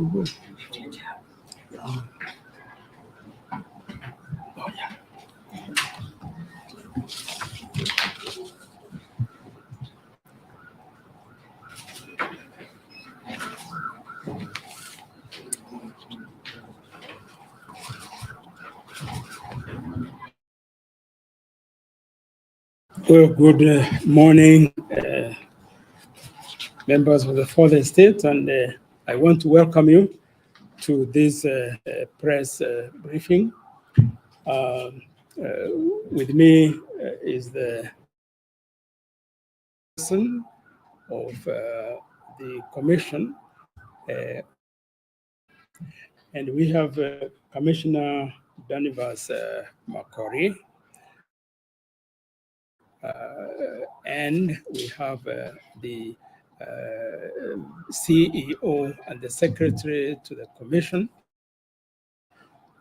Well, good morning, members of the Fourth Estate, and I want to welcome you to this press briefing. With me is the person of the Commission, and we have Commissioner Danivas Makori, and we have the CEO and the Secretary to the Commission,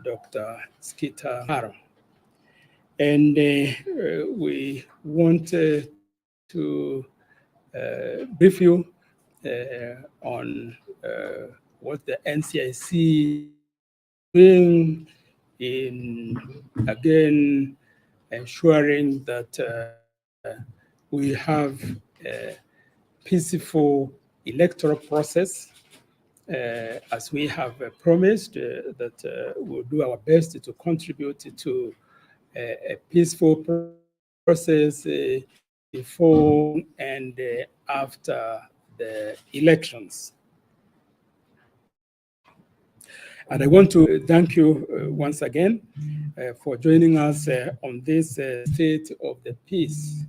Dr. Skita Haro. And we want to brief you on what the NCIC is doing in, again, ensuring that we have a peaceful electoral process, as we have promised that we'll do our best to contribute to a peaceful process before and after the elections. And I want to thank you once again for joining us on this State of the Peace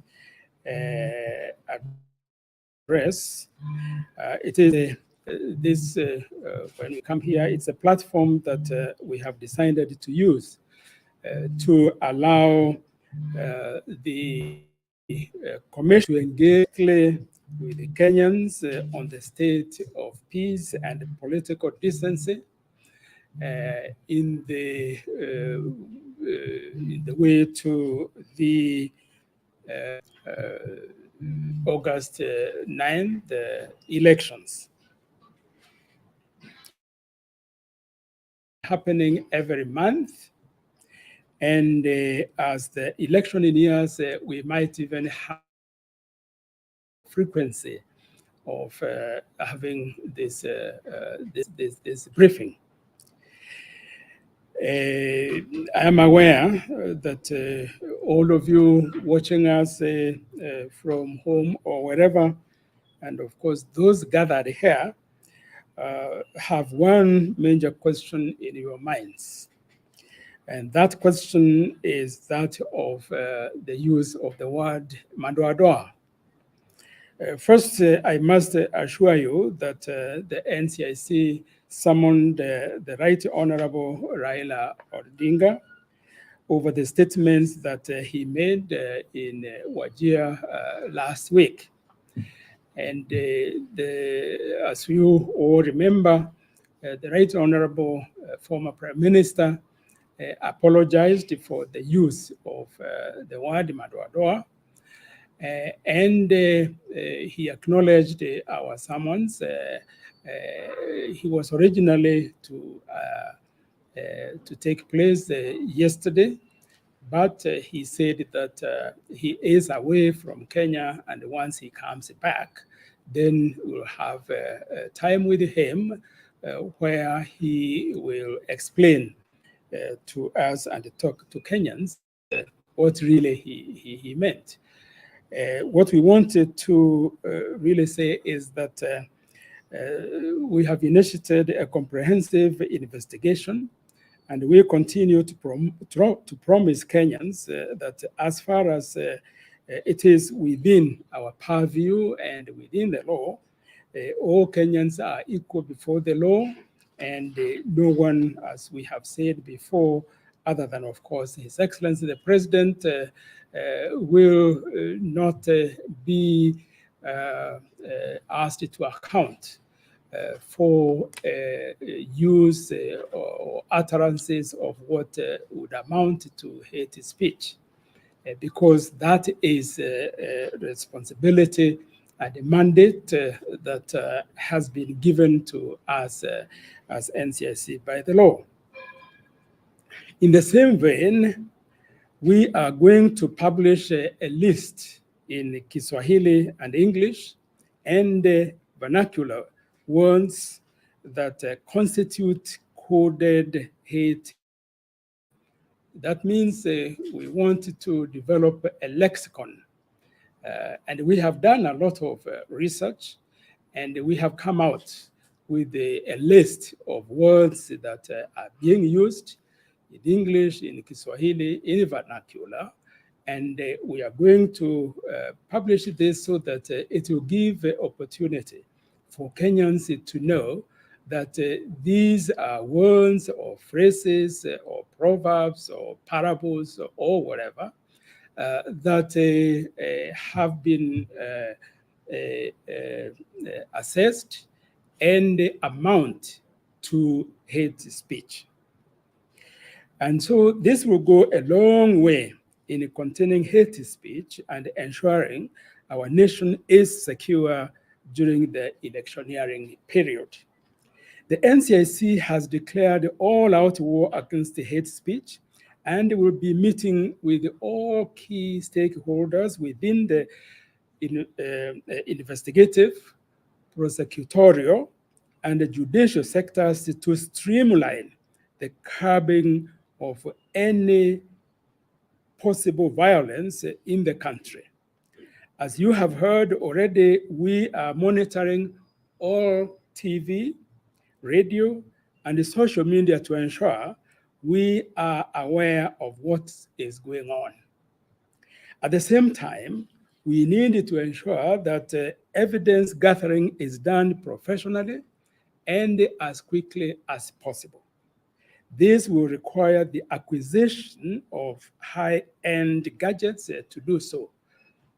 address. It is this, when we come here, it's a platform that we have decided to use to allow the Commission to engage with the Kenyans on the state of peace and political decency in the way to the August 9th elections. Happening every month. And as the election nears, we might even have frequency of having this briefing. I am aware that all of you watching us from home or wherever, and of course those gathered here, have one major question in your minds. And that question is that of the use of the word Madoadoa. First, I must assure you that the NCIC summoned the Right Honorable Raila Odinga over the statements that he made in Wajir last week. And as you all remember, the Right Honorable former Prime Minister apologized for the use of the word Madoadoa, and he acknowledged our summons. He was originally to take place yesterday, but he said that he is away from Kenya, and once he comes back, then we'll have time with him where he will explain to us and talk to Kenyans what really he meant. What we wanted to really say is that we have initiated a comprehensive investigation, and we continue to promise Kenyans that as far as it is within our purview and within the law, all Kenyans are equal before the law, and no one, as we have said before, other than, of course, His Excellency the President, will not be asked to account for use or utterances of what would amount to hate speech, because that is a responsibility and the mandate that has been given to us as NCIC by the law. In the same vein, we are going to publish a list in Kiswahili and English and vernacular words that constitute coded hate speech. That means we want to develop a lexicon. And we have done a lot of research, and we have come out with a list of words that are being used in English, in Kiswahili, in vernacular. And we are going to publish this so that it will give opportunity for Kenyans to know that these are words or phrases or proverbs or parables or whatever that have been assessed and amount to hate speech. And so this will go a long way in containing hate speech and ensuring our nation is secure during the electioneering period. The NCIC has declared all-out war against the hate speech and will be meeting with all key stakeholders within the investigative, prosecutorial, and the judicial sectors to streamline the curbing of any possible violence in the country. As you have heard already, we are monitoring all TV, radio, and social media to ensure we are aware of what is going on. At the same time, we need to ensure that evidence gathering is done professionally and as quickly as possible. This will require the acquisition of high-end gadgets to do so,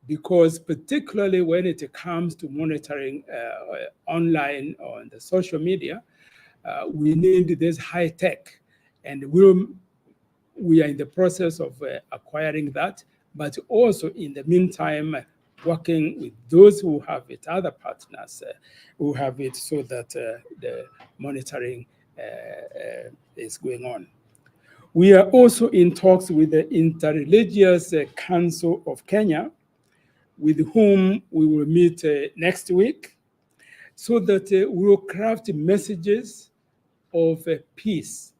because particularly when it comes to monitoring online on the social media, we need this high tech, and we are in the process of acquiring that, but also in the meantime, working with those who have it, other partners who have it, so that the monitoring is going on. We are also in talks with the Interreligious Council of Kenya, with whom we will meet next week, so that we will craft messages of peace.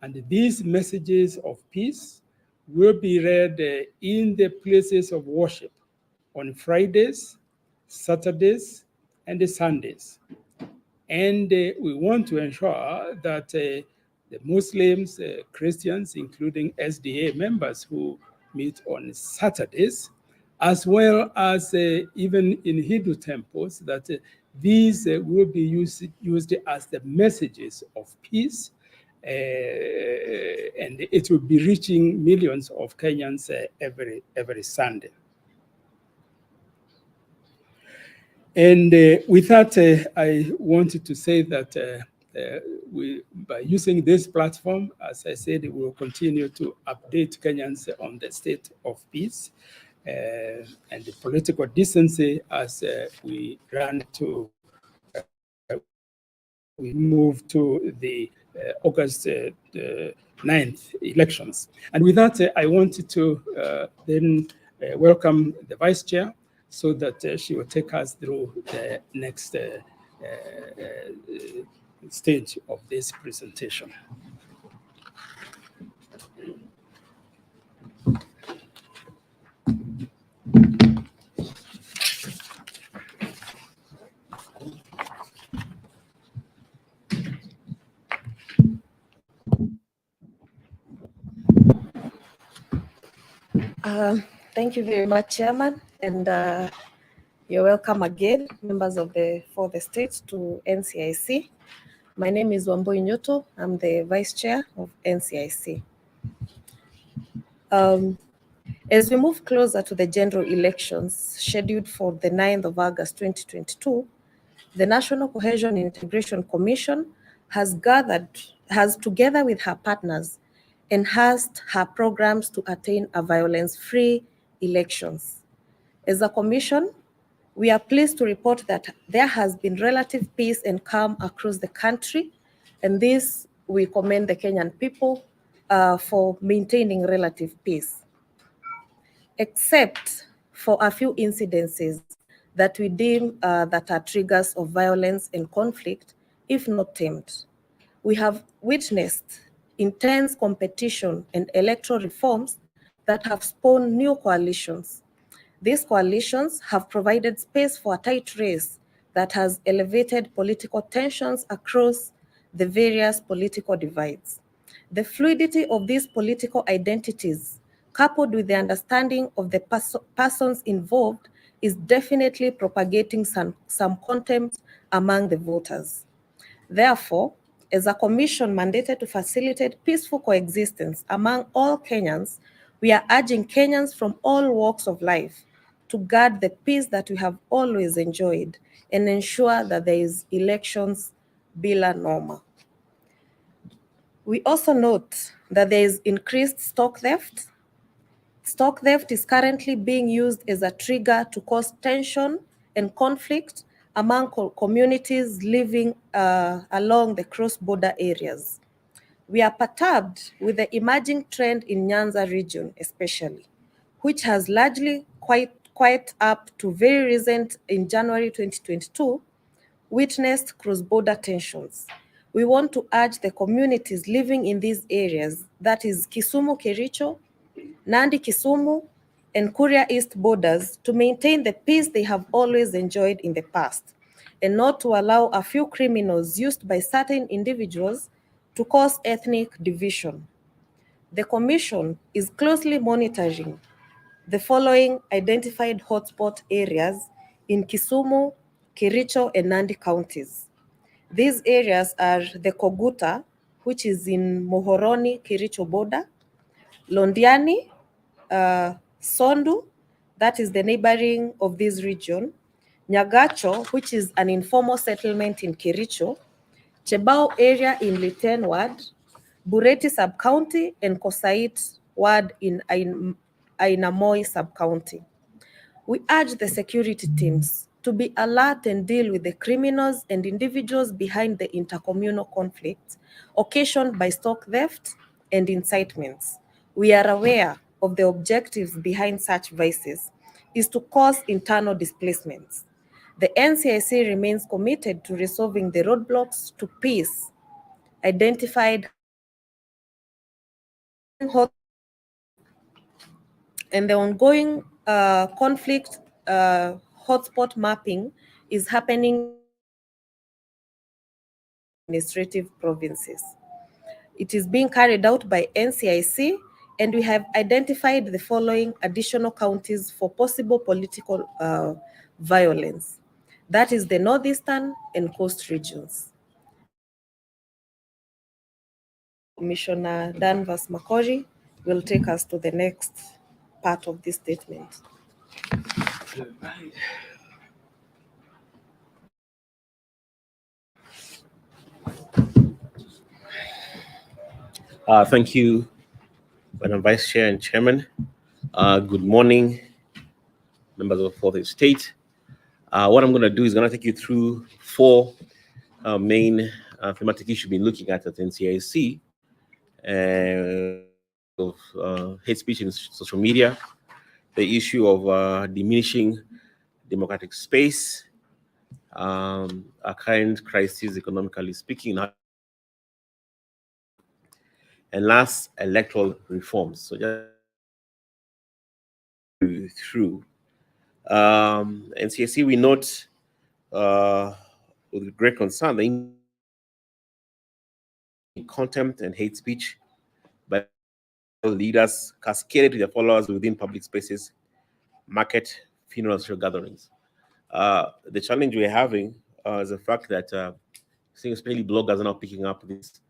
And these messages of peace will be read in the places of worship on Fridays, Saturdays, and Sundays. And we want to ensure that the Muslims, Christians, including SDA members who meet on Saturdays, as well as even in Hindu temples, that these will be used as the messages of peace, and it will be reaching millions of Kenyans every Sunday. And with that, I wanted to say that by using this platform, as I said, we will continue to update Kenyans on the state of peace and the political decency as we move to the August 9th elections. And with that, I wanted to then welcome the Vice Chair, so that she will take us through the next stage of this presentation. Thank you very much, Chairman, and you're welcome again, members of the states, to NCIC. My name is Wambui Nyoto. I'm the Vice Chair of NCIC. As we move closer to the general elections scheduled for the 9th of August 2022, the National Cohesion and Integration Commission has together with her partners, enhanced her programs to attain a violence-free elections. As a commission, We are pleased to report that there has been relative peace and calm across the country, and this we commend the Kenyan people for maintaining relative peace, except for a few incidences that we deem that are triggers of violence and conflict, if not tamed. We have witnessed intense competition and electoral reforms that have spawned new coalitions. These coalitions have provided space for a tight race that has elevated political tensions across the various political divides. The fluidity of these political identities, coupled with the understanding of the persons involved, is definitely propagating some contempt among the voters. Therefore, as a commission mandated to facilitate peaceful coexistence among all Kenyans, we are urging Kenyans from all walks of life to guard the peace that we have always enjoyed and ensure that there is elections bila norma. We also note that there is increased stock theft. Stock theft is currently being used as a trigger to cause tension and conflict among communities living along the cross-border areas. We are perturbed with the emerging trend in Nyanza region especially, which has largely quite up to very recent in January 2022, witnessed cross-border tensions. We want to urge the communities living in these areas, that is Kisumu, Kericho, Nandi, Kisumu, and Kuria East borders, to maintain the peace they have always enjoyed in the past, and not to allow a few criminals used by certain individuals to cause ethnic division. The Commission is closely monitoring the following identified hotspot areas in Kisumu, Kericho, and Nandi counties. These areas are the Koguta, which is in Mohoroni, Kericho border, Londiani, Sondu, that is the neighboring of this region, Nyagacho, which is an informal settlement in Kericho, Chebao area in Liten ward, Bureti sub-county, and Kosait ward in Ainamoi sub-county. We urge the security teams to be alert and deal with the criminals and individuals behind the intercommunal conflicts occasioned by stock theft and incitements. We are aware of the objectives behind such vices is to cause internal displacements. The NCIC remains committed to resolving the roadblocks to peace identified and the ongoing conflict hotspot mapping is happening in administrative provinces. It is being carried out by NCIC, and we have identified the following additional counties for possible political violence. That is the northeastern and coast regions. Commissioner Danvers Makori will take us to the next part of this statement. Thank you, Madam Vice Chair and Chairman. Good morning, members of the Fourth Estate. What I'm going to do is going to take you through four main thematic issues we've been looking at NCIC, of hate speech in social media, the issue of diminishing democratic space, our current crisis, economically speaking, and last, electoral reforms. So just through NCIC, we note with great concern the contempt and hate speech by leaders cascaded to their followers within public spaces, market, funeral, social gatherings. The challenge we're having is the fact that especially bloggers are now picking up this,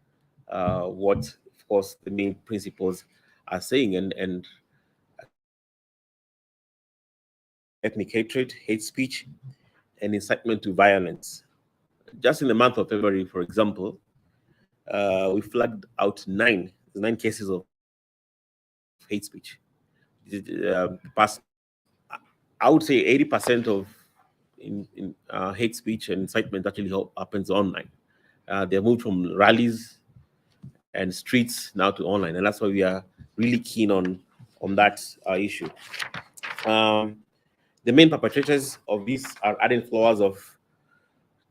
what, of course, the main principles are saying, and ethnic hatred, hate speech, and incitement to violence. Just in the month of February, for example, we flagged out nine cases of hate speech. Past, I would say 80% of hate speech and incitement actually happens online. They moved from rallies and streets now to online, and that's why we are really keen on that issue. The main perpetrators of this are ardent followers of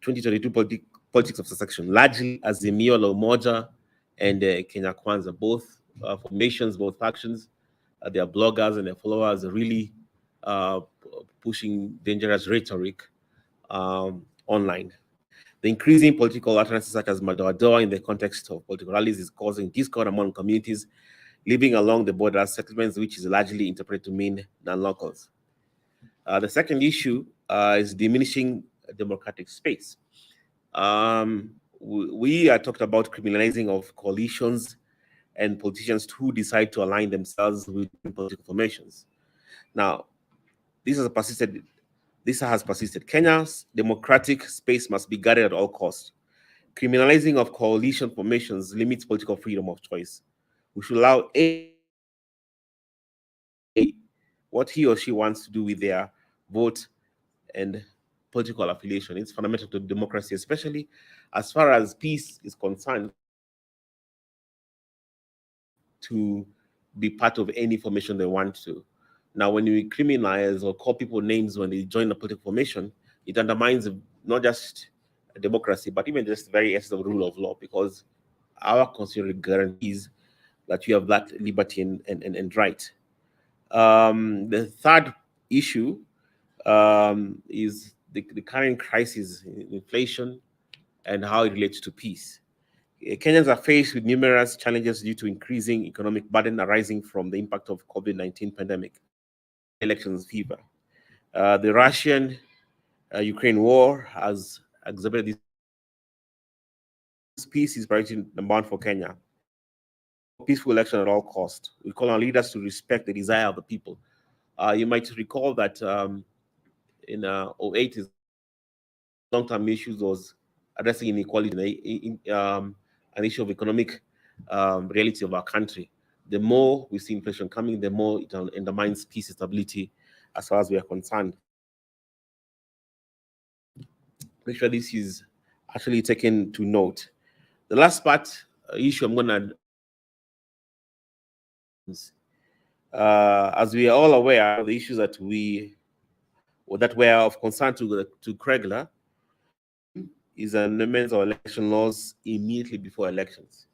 2022 politics of secession, largely Azimio la Umoja and Kenya Kwanza, both formations, both factions. Their bloggers and their followers are really pushing dangerous rhetoric online. The increasing political utterances such as Madoadoa in the context of political rallies is causing discord among communities living along the border settlements, which is largely interpreted to mean non-locals. The second issue is diminishing democratic space. We are talked about criminalizing of coalitions and politicians who decide to align themselves with political formations. Now, this has persisted. Kenya's democratic space must be guarded at all costs. Criminalizing of coalition formations limits political freedom of choice. We should allow what he or she wants to do with their vote and political affiliation. It's fundamental to democracy, especially as far as peace is concerned, to be part of any formation they want to. Now, when you criminalize or call people names when they join a political formation, it undermines not just democracy, but even just the very essence of rule of law, because our constitution guarantees that you have that liberty and right. The third issue is the current crisis in inflation and how it relates to peace. Kenyans are faced with numerous challenges due to increasing economic burden arising from the impact of COVID-19 pandemic, elections fever. The Russian-Ukraine war has exacerbated this. Peace is priority number one for Kenya. Peaceful election at all cost. We call on leaders to respect the desire of the people. You might recall that in 2008, long-term issues was addressing inequality, an issue of economic reality of our country. The more we see inflation coming, the more it undermines peace and stability as far as we are concerned. Make sure this is actually taken to note. The last part issue I'm going to, as we are all aware, the issues that were of concern to Kregler is amendments of election laws immediately before elections.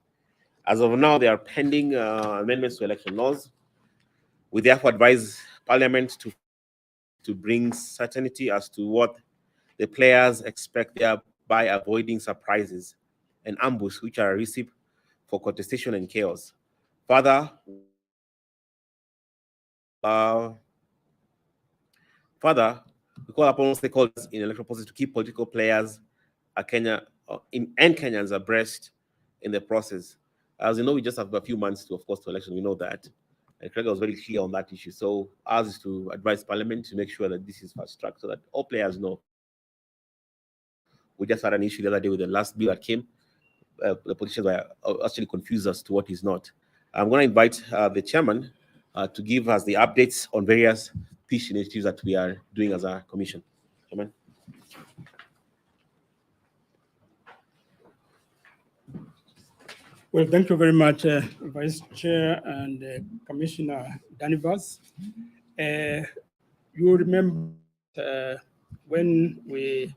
As of now, there are pending amendments to election laws. We therefore advise Parliament to bring certainty as to what the players expect, thereby avoiding surprises and ambush, which are a recipe for contestation and chaos. Further, we call upon stakeholders in electoral process to keep political players and Kenyans abreast in the process. As you know, we just have a few months to election. We know that. And Craig was very clear on that issue. So ours is to advise Parliament to make sure that this is fast-tracked so that all players know. We just had an issue the other day with the last bill that came. The politicians were actually confused as to what is not. I'm going to invite the chairman to give us the updates on various peace initiatives that we are doing as a commission. Chairman. Well, thank you very much, Vice Chair and Commissioner Danivas. You remember when we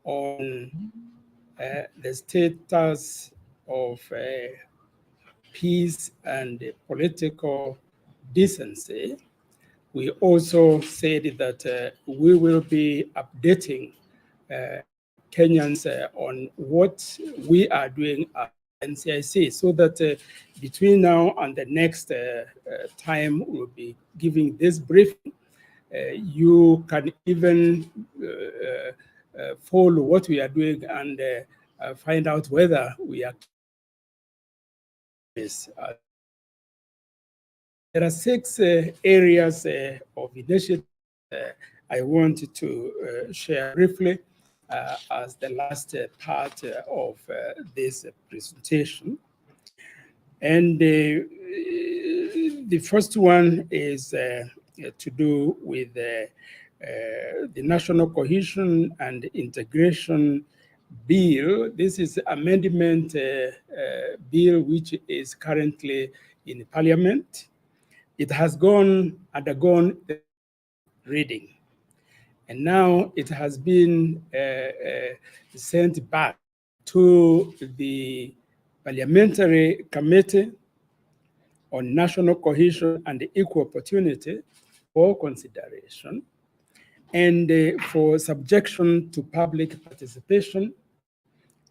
on the status of peace and political decency, we also said that we will be updating Kenyans on what we are doing at NCIC, so that between now and the next time we'll be giving this briefing, you can even follow what we are doing and find out whether we are. There are 6 areas of initiative I wanted to share briefly as the last part of this presentation. And the first one is to do with the National Cohesion and Integration Bill. This is amendment bill which is currently in Parliament. It has undergone the reading, and now it has been sent back to the Parliamentary Committee on National Cohesion and Equal Opportunity for consideration and for subjection to public participation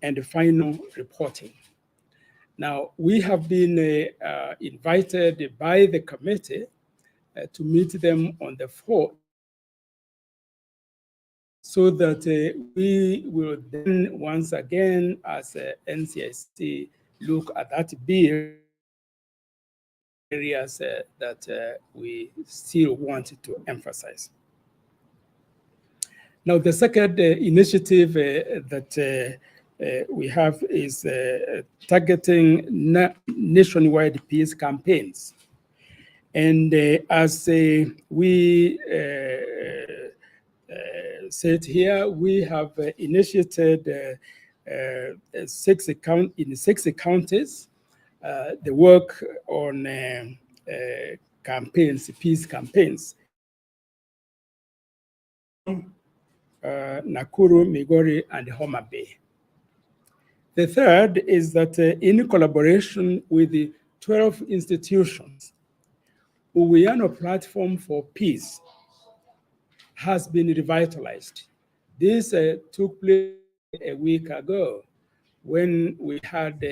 and final reporting. Now, we have been invited by the committee to meet them on the 4th, so that we will then once again, as NCIC, look at that bill, areas that we still want to emphasize. Now, the second initiative that we have is targeting nationwide peace campaigns. And as we said here, we have initiated in 6 counties the work on campaigns, peace campaigns. Nakuru, Migori, and Homa Bay. The third is that in collaboration with the 12 institutions, Uwiano Platform for Peace has been revitalized. This took place a week ago when we had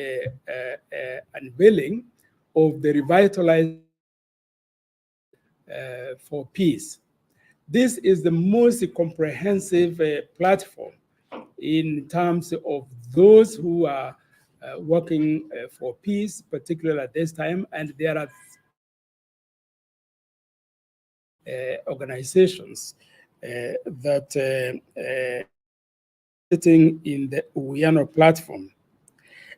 unveiling of the revitalized for peace. This is the most comprehensive platform in terms of those who are working for peace, particularly at this time, and there are organizations that sitting in the Uwiano platform.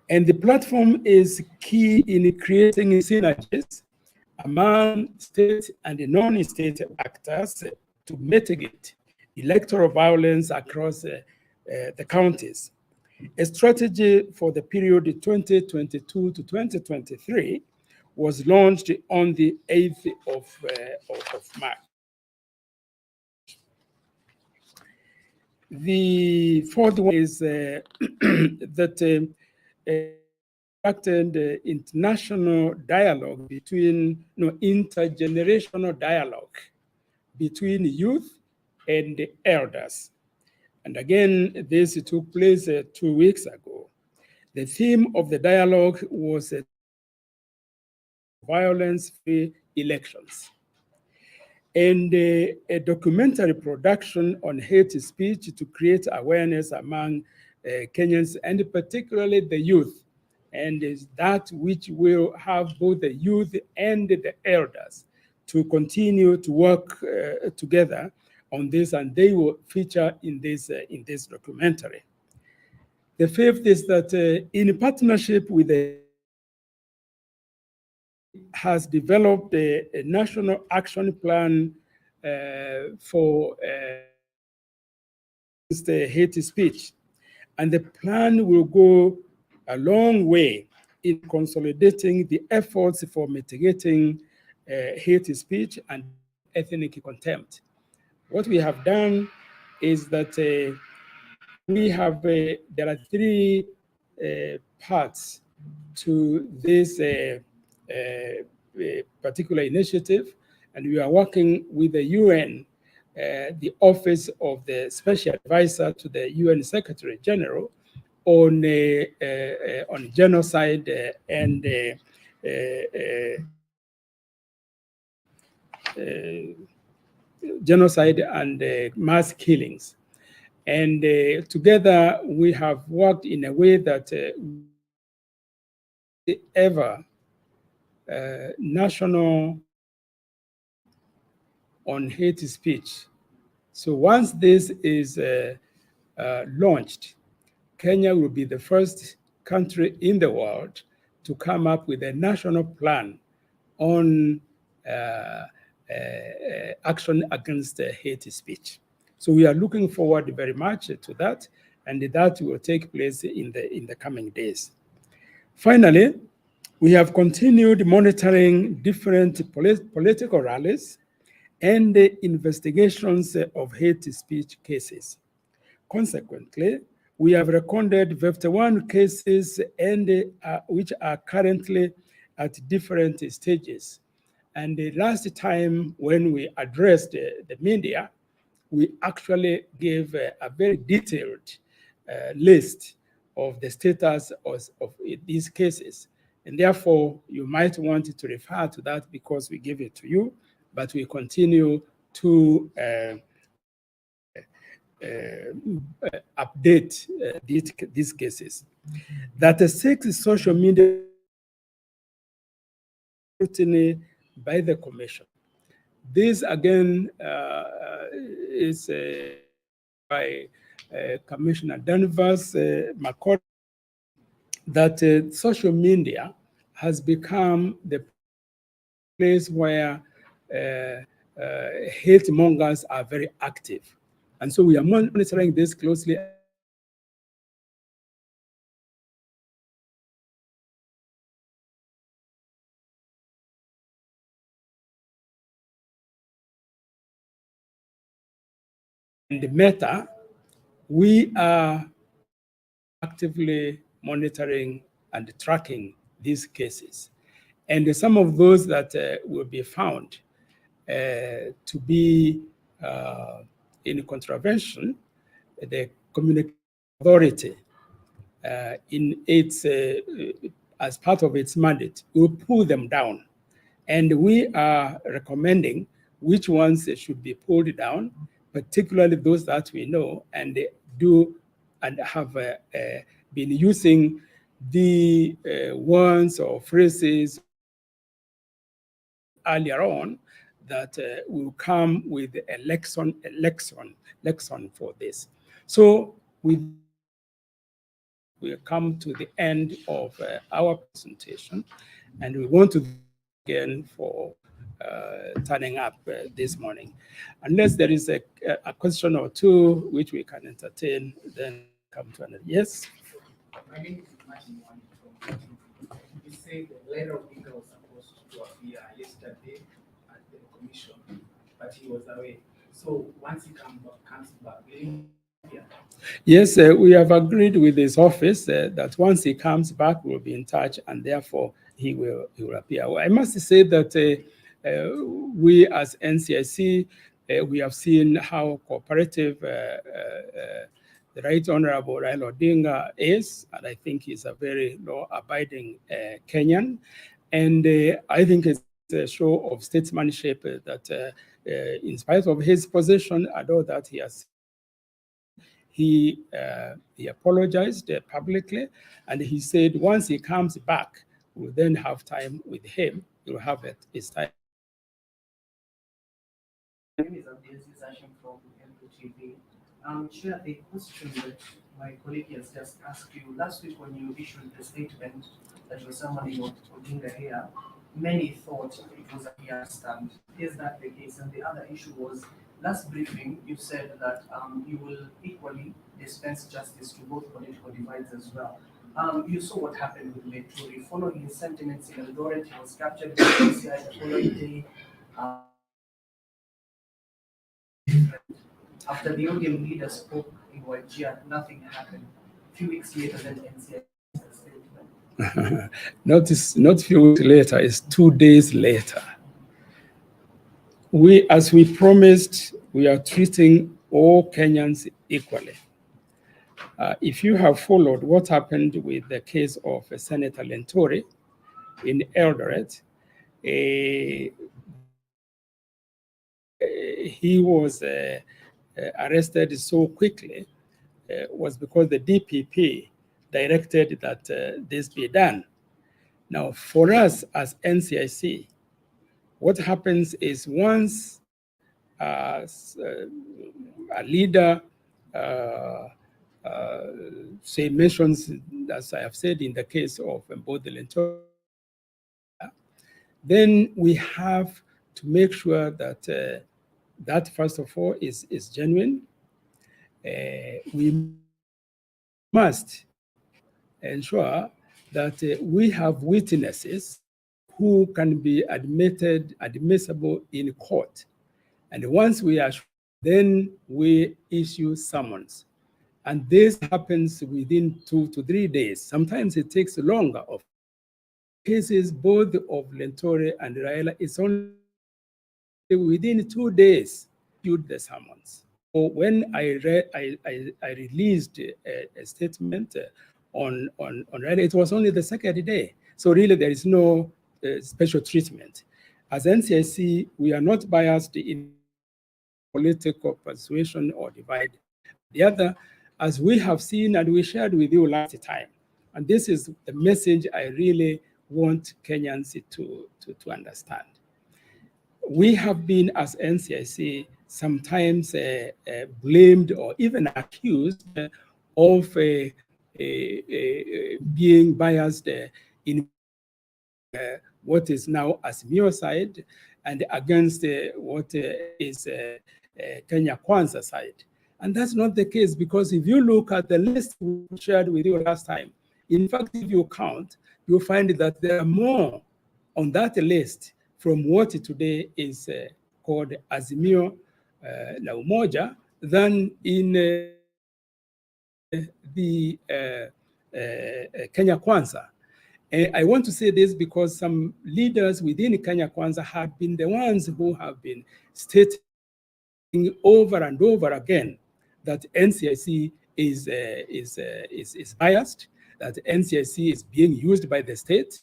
And the platform is key in creating synergies among state and non-state actors to mitigate electoral violence across the counties. A strategy for the period 2022 to 2023 was launched on the 8th of March. The fourth one is that conducted international dialogue intergenerational dialogue between youth and elders. And again, this took place 2 weeks ago. The theme of the dialogue was violence-free elections. And a documentary production on hate speech to create awareness among Kenyans, and particularly the youth, and is that which will have both the youth and the elders to continue to work together on this, and they will feature in this documentary. The fifth is that in partnership with the has developed a national action plan for hate speech. And the plan will go a long way in consolidating the efforts for mitigating hate speech and ethnic contempt. What we have done is that we have, there are 3 parts to this particular initiative, and we are working with the UN, the Office of the Special Advisor to the UN Secretary General on genocide and genocide and mass killings. And together we have worked in a way that ever national on hate speech. So once this is launched, Kenya will be the first country in the world to come up with a national plan on action against hate speech. So we are looking forward very much to that, and that will take place in the coming days. Finally, we have continued monitoring different political rallies and the investigations of hate speech cases. Consequently, we have recorded 51 cases and which are currently at different stages. And the last time when we addressed the media, we actually gave a very detailed list of the status of these cases. And therefore, you might want to refer to that because we gave it to you, but we continue to update these cases. That the 6 social media scrutiny by the Commission. This again is by Commissioner Danvers McCord, that social media has become the place where hate mongers are very active. And so we are monitoring this closely. And Meta, we are actively monitoring and tracking these cases. And some of those that will be found to be in contravention, the Communication Authority, in its as part of its mandate, will pull them down. And we are recommending which ones should be pulled down, particularly those that we know and do and have been using the words or phrases earlier on that will come with a lesson for this. So we come to the end of our presentation, and we want to again for turning up this morning. Unless there is a question or two which we can entertain, then come to an end. Yes? My name is Martin Wani from You say the letter of Inga was supposed to appear yesterday at the commission, but he was away. So once he comes back, will he appear? Yes, we have agreed with his office that once he comes back, we'll be in touch, and therefore he will appear. Well, I must say that we as NCIC, we have seen how cooperative the Right Honorable Raila Odinga is, and I think he's a very law-abiding Kenyan. And I think it's a show of statesmanship that in spite of his position, although that he apologized publicly, and he said once he comes back, we'll then have time with him. We'll have his time. My name is Abdulaziz Hashim from MPTV. Chair, a question that my colleague has just asked you. Last week when you issued the statement that you were summoning Odinga here, many thought it was a mere stand. Is that the case? And the other issue was, last briefing, you said that you will equally dispense justice to both political divides as well. You saw what happened with Leturi. Following his sentiments in Eldoret, he was captured by the PCI the following day. After the ODM leader spoke in Wajir, nothing happened. A few weeks later, then NCI statement. Not a few weeks later, it's 2 days later. As we promised, we are treating all Kenyans equally. If you have followed what happened with the case of Senator Lentori in Eldoret, he was arrested so quickly was because the DPP directed that this be done. Now, for us as NCIC, what happens is once a leader say mentions, as I have said in the case of both the Lentor, then we have to make sure that that first of all is genuine. We must ensure that we have witnesses who can be admissible in court. And once we are sure, then we issue summons. And this happens within 2 to 3 days. Sometimes it takes longer. Of cases both of Lentore and Raila, it's only within 2 days issued the summons. So when I released a statement on Raila, it was only the second day. So really there is no special treatment. As NCIC, we are not biased in political persuasion or divide. The other, as we have seen and we shared with you last time, and this is the message I really want Kenyans to understand. We have been, as NCIC, sometimes blamed or even accused of being biased in what is now Azimio side and against what is Kenya Kwanza side. And that's not the case, because if you look at the list we shared with you last time, in fact, if you count, you'll find that there are more on that list from what today is called Azimio la Umoja than in the Kenya Kwanza. I want to say this because some leaders within Kenya Kwanza have been the ones who have been stating over and over again that NCIC is biased, that NCIC is being used by the state.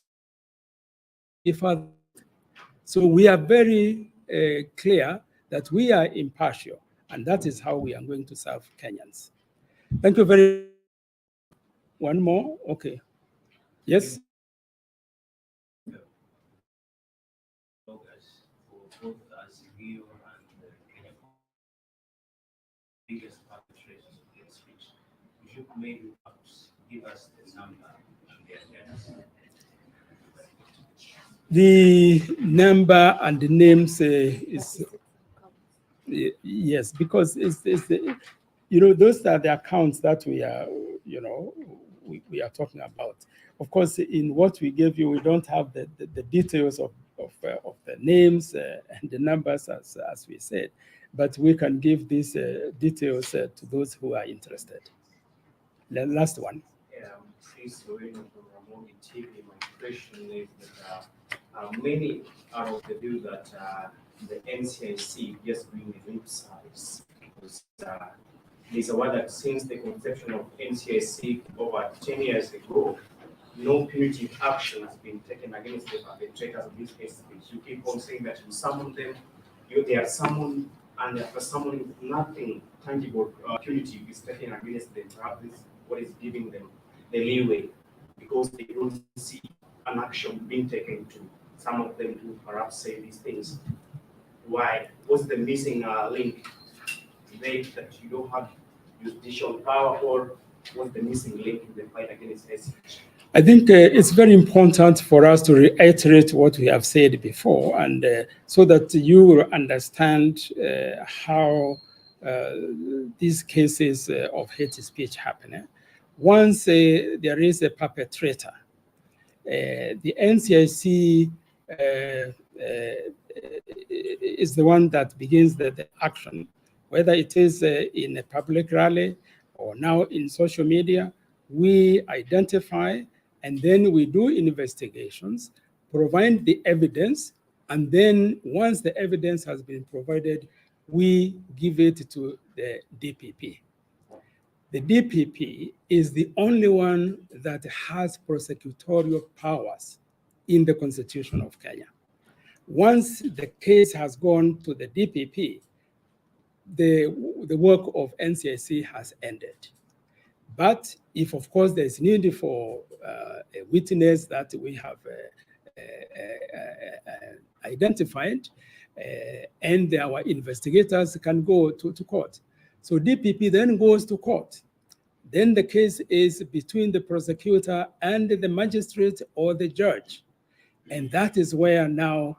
So we are very clear that we are impartial, and that is how we are going to serve Kenyans. Thank you very much. One more? Okay. Yes? Both Azimio and Kenya, biggest perpetrators of hate speech. Would you maybe perhaps give us the number and the address? The number and the names is yes, because it's the, those are the accounts that we are we are talking about. Of course, in what we gave you, we don't have the details of the names and the numbers as we said, but we can give these details to those who are interested. The last one. Chris Loreno from Ramogi TV. My question is that many are of the view that the NCIC just doing the lip service, because there's a word that since the conception of NCIC over 10 years ago, no punitive action has been taken against the perpetrators of this hate speech. You keep on saying that you summon them, they are summoned, and after summoning, nothing tangible punitive is taken against them. Perhaps this is what is giving them the leeway, because they don't see an action being taken to some of them to perhaps say these things. Why? What's the missing link? They that you don't have judicial power, or what's the missing link in the fight against hate speech? I think it's very important for us to reiterate what we have said before, and so that you will understand how these cases of hate speech happen. Once there is a perpetrator, the NCIC is the one that begins the action, whether it is in a public rally or now in social media. We identify and then we do investigations, provide the evidence, and then once the evidence has been provided, we give it to the DPP. The DPP is the only one that has prosecutorial powers in the Constitution of Kenya. Once the case has gone to the DPP, the work of NCIC has ended. But if, of course, there is need for a witness that we have identified, and our investigators can go to court. So DPP then goes to court. Then the case is between the prosecutor and the magistrate or the judge. And that is where now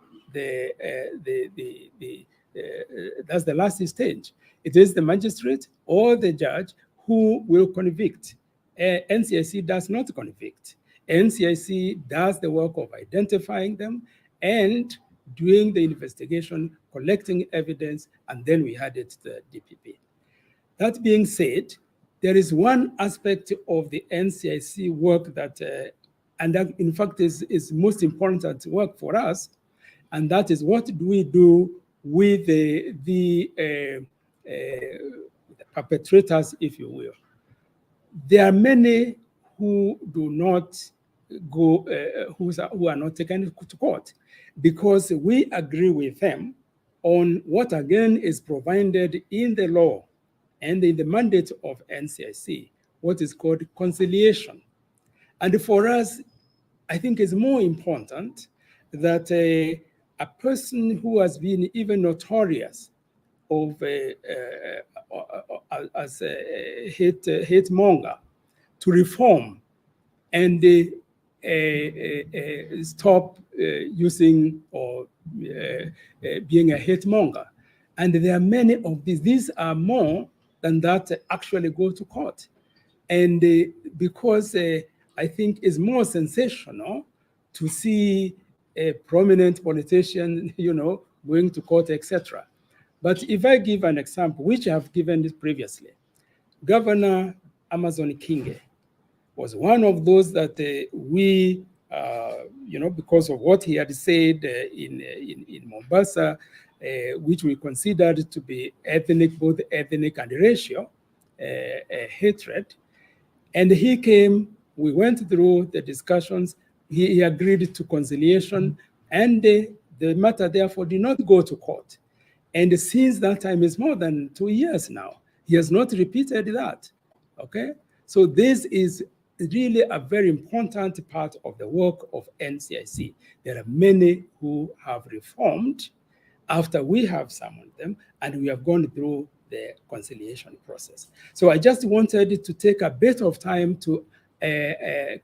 that's the last stage. It is the magistrate or the judge who will convict. NCIC does not convict. NCIC does the work of identifying them and doing the investigation, collecting evidence, and then we had it to the DPP. That being said, there is one aspect of the NCIC work that, and that in fact is most important work for us, and that is what do we do with the perpetrators, if you will. There are many who do not go, who are not taken to court because we agree with them on what again is provided in the law and in the mandate of NCIC, what is called conciliation. And for us, I think it's more important that a person who has been even notorious of as a hate monger to reform and stop using or being a hate monger. And there are many of these. These are more than that actually go to court. And because I think it's more sensational to see a prominent politician, going to court, etc. But if I give an example, which I have given this previously, Governor Amazon Kinge was one of those that we, because of what he had said in Mombasa, which we considered to be ethnic, both ethnic and racial hatred. And he came, we went through the discussions, he agreed to conciliation, and the matter therefore did not go to court. And since that time is more than 2 years now, he has not repeated that, okay? So this is really a very important part of the work of NCIC. There are many who have reformed after we have summoned them, and we have gone through the conciliation process. So I just wanted to take a bit of time to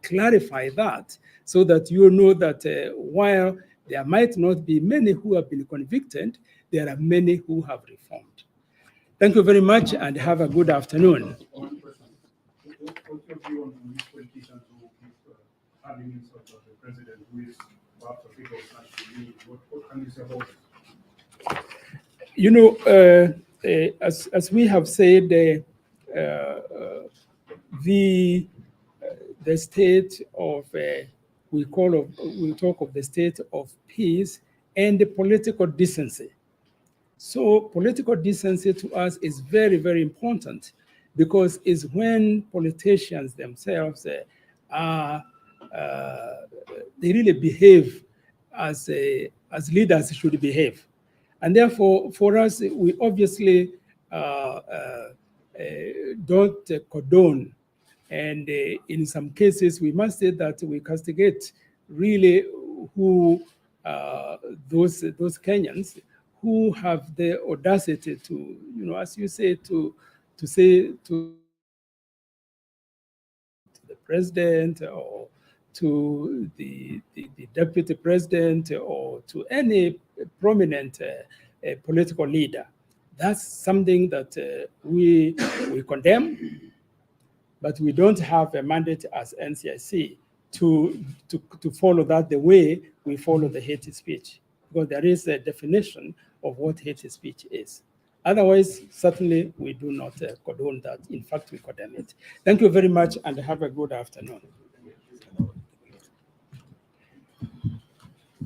clarify that so that you know that while there might not be many who have been convicted, there are many who have reformed. Thank you very much and have a good afternoon. One question. What's your view on these politicians who keep having insults of the president who is perhaps a figure of country? What can you say about it? As we have said, the state of we talk of the state of peace and the political decency. So political decency to us is very, very important because it's when politicians themselves they really behave as leaders should behave. And therefore, for us, we obviously don't condone. And in some cases, we must say that we castigate really who those Kenyans who have the audacity to, as you say, to say to the president or to the deputy president or to any prominent political leader. That's something that we condemn, but we don't have a mandate as NCIC to follow that the way we follow the hate speech, because there is a definition of what hate speech is. Otherwise, certainly we do not condone that. In fact, we condemn it. Thank you very much and have a good afternoon.